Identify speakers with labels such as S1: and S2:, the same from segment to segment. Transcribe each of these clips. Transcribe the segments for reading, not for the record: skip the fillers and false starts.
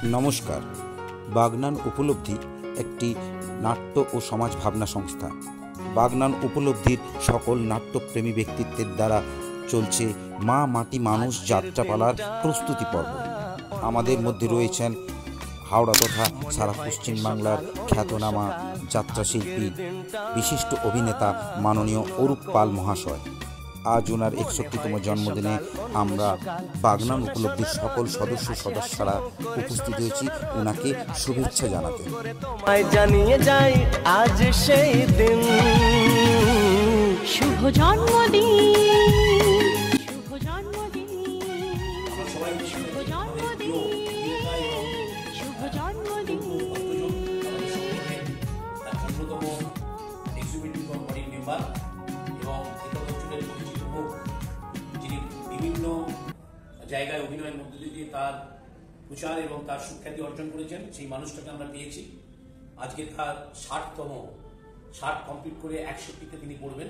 S1: নমস্কার। বাগনান উপলব্ধি একটি নাট্য ও সমাজ ভাবনা সংস্থা। বাগনান উপলব্ধির সকল নাট্যপ্রেমী ব্যক্তিত্বের দ্বারা চলছে মা মাটি মানুষ যাত্রাপালার প্রস্তুতি পর্ব। আমাদের মধ্যে রয়েছেন হাওড়া তথা সারা পশ্চিমবাংলার খ্যাতনামা যাত্রাশিল্পী বিশিষ্ট অভিনেতা মাননীয় অরূপ পাল মহাশয়। আজ ওনার 61তম জন্মদিনে আমরা বাগনান উপলব্ধির সকল সদস্যরা উপস্থিত হয়েছি ওনাকে শুভেচ্ছা জানাতে।
S2: জানিয়ে যাই আজ সেই দিন,
S3: শুভ জন্মদিন, শুভ জন্মদিন, শুভ জন্মদিন, শুভ জন্মদিন।
S4: বিভিন্ন জায়গায় অভিনয়ের মধ্য দিয়ে তার প্রচার এবং তার সুখ্যাতি অর্জন করেছেন, সেই মানুষটাকে আমরা পেয়েছি। আজকে তার 60 কমপ্লিট করে 61তে তিনি পড়বেন।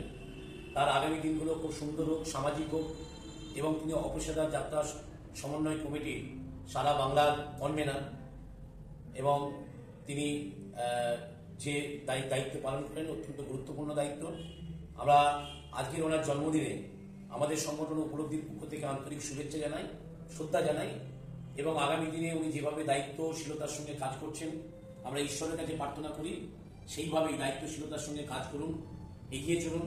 S4: তার আগামী দিনগুলো খুব সুন্দর হোক, সামাজিক হোক, এবং তিনি অপেশাদার যাত্রা সমন্বয় কমিটি সারা বাংলার কনভেনার, এবং তিনি যে দায়িত্ব পালন করেন অত্যন্ত গুরুত্বপূর্ণ দায়িত্ব। আমরা আজকের ওনার জন্মদিনে আমাদের সংগঠন উপলব্ধির পক্ষ থেকে আন্তরিক শুভেচ্ছা জানাই, শ্রদ্ধা জানাই, এবং আগামী দিনে উনি যেভাবে দায়িত্বশীলতার সঙ্গে কাজ করছেন আমরা ঈশ্বরের কাছে প্রার্থনা করি সেইভাবেই দায়িত্বশীলতার সঙ্গে কাজ করুন, এগিয়ে চলুন।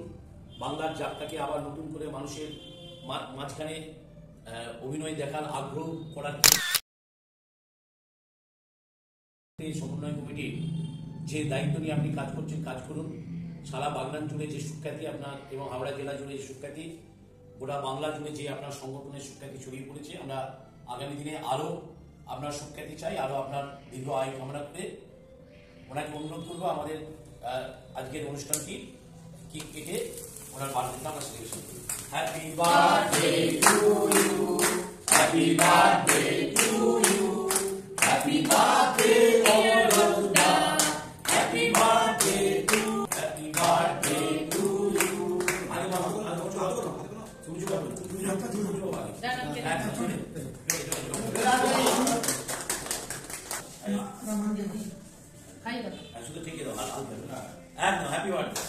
S4: বাংলার যাত্রাকে আবার নতুন করে মানুষের মাঝখানে অভিনয় দেখার আগ্রহ করার সমন্বয় কমিটির যে দায়িত্ব নিয়ে আপনি কাজ করছেন, কাজ করুন। সারা বাগনান জুড়ে যে সুখ্যাতি আপনার, এবং হাওড়া জেলা জুড়ে যে সুখ্যাতি, গোটা বাংলা জুড়ে যে আপনার সংগঠনের সুখ্যাতি ছড়িয়ে পড়েছে, আমরা আগামী দিনে আরো আপনার সুখ্যাতি চাই, আরো আপনার দীর্ঘ আয়ু কামনা করে ওনাকে অনুরোধ করবো আমাদের আজকের অনুষ্ঠানটি কেক কেটে ওনার বার্থডেটা আমরা সেলিব্রেশন করি। Happy birthday to you, happy birthday to you, happy birthday Aruna, happy birthday to, happy birthday to you. আরে বাবা তুমি যোগ করো, তুমি হাতটা ধরে ধরো আগে একটা ধরে শুধু ঠিক দাও, একদম হ্যাপি বার্থডে।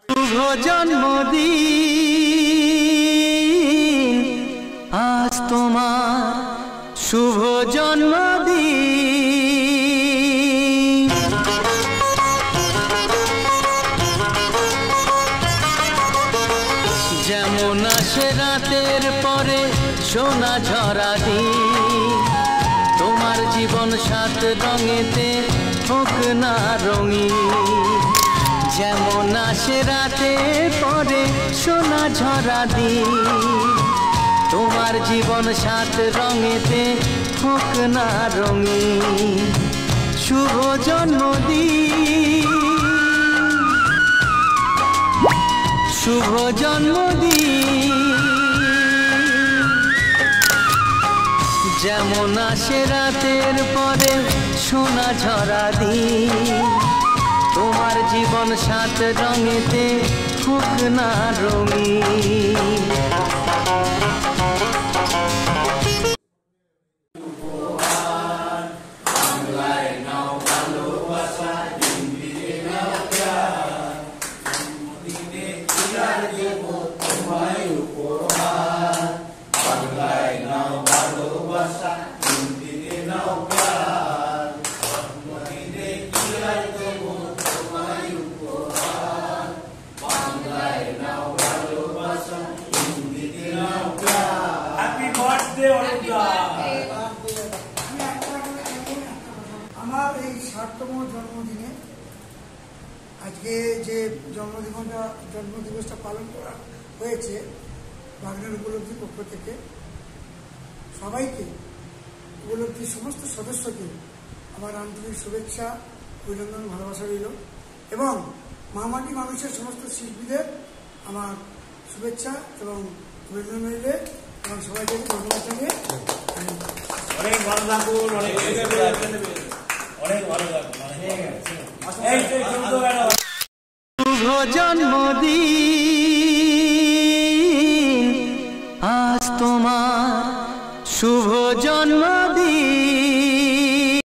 S2: শুভ জন্মদিন, আজ তোমার শুভ জন্মদিন। যেমন আসে রাতের পরে সোনা ঝরা দিন, তোমার জীবন সাত রঙেতে হোক না রঙিন। যেমন আসে রাতের পরে সোনা ঝরা দিন, তোমার জীবন সাত রঙেতে হোক না রঙিন। শুভ জন্মদিন, শুভ জন্মদিন। যেমন আসে রাতের পরে সোনা ঝরা দিন, তোমার জীবন সাত রঙেতে হোক না রঙিন।
S5: আমার এই 60তম জন্মদিনে আজকে যে জন্মদিবসটা পালন করা হয়েছে বাগনান উপলব্ধির পক্ষ থেকে, সবাইকে, উপলব্ধির সমস্ত সদস্যকে আমার আন্তরিক শুভেচ্ছা, অভিনন্দন, ভালোবাসা রইল, এবং মামাটি মানুষের সমস্ত শিল্পীদের আমার শুভেচ্ছা এবং অভিনন্দন রইলে, এবং সবাইকে ধন্যবাদ জানিয়ে
S4: অনেক ভালো থাকুন, অনেক ভালো থাকুন।
S2: শুভ জন্মদিন, তোমার শুভ জন্মদিন।